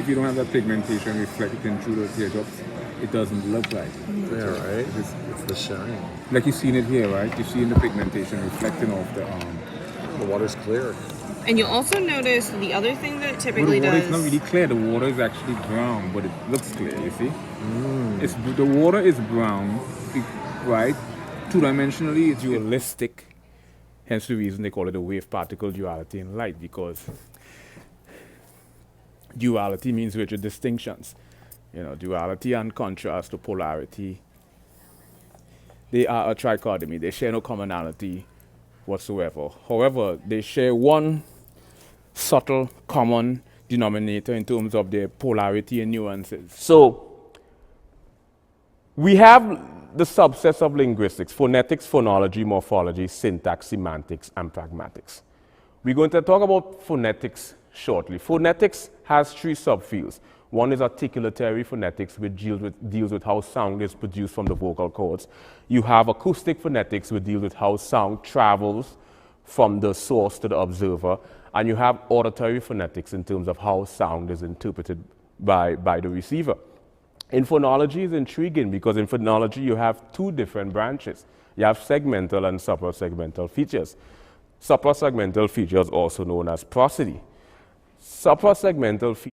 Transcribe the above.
if you don't have that pigmentation reflecting through the teardrops, it doesn't look right. Yeah, right? It's the shine. Like you've seen it here, right? You've seen the pigmentation reflecting off the water's clear. And you'll also notice the other thing that it typically the water does. is not really clear. The water is actually brown, but it looks clear, you see? The water is brown, right? Two-dimensionally, it's dualistic. Hence the reason they call it a wave-particle duality in light, because duality means rigid distinctions. You know, duality and contrast to polarity. They are a trichotomy. They share no commonality whatsoever. However, they share one subtle common denominator in terms of their polarity and nuances. So we have the subsets of linguistics: phonetics, phonology, morphology, syntax, semantics, and pragmatics. We're going to talk about phonetics shortly. Phonetics has three subfields. One is articulatory phonetics, which deals with how sound is produced from the vocal cords. You have acoustic phonetics, which deals with how sound travels from the source to the observer. And you have auditory phonetics in terms of how sound is interpreted by the receiver. In phonology is intriguing because in phonology you have two different branches. You have segmental and suprasegmental features. Suprasegmental features, also known as prosody. Suprasegmental features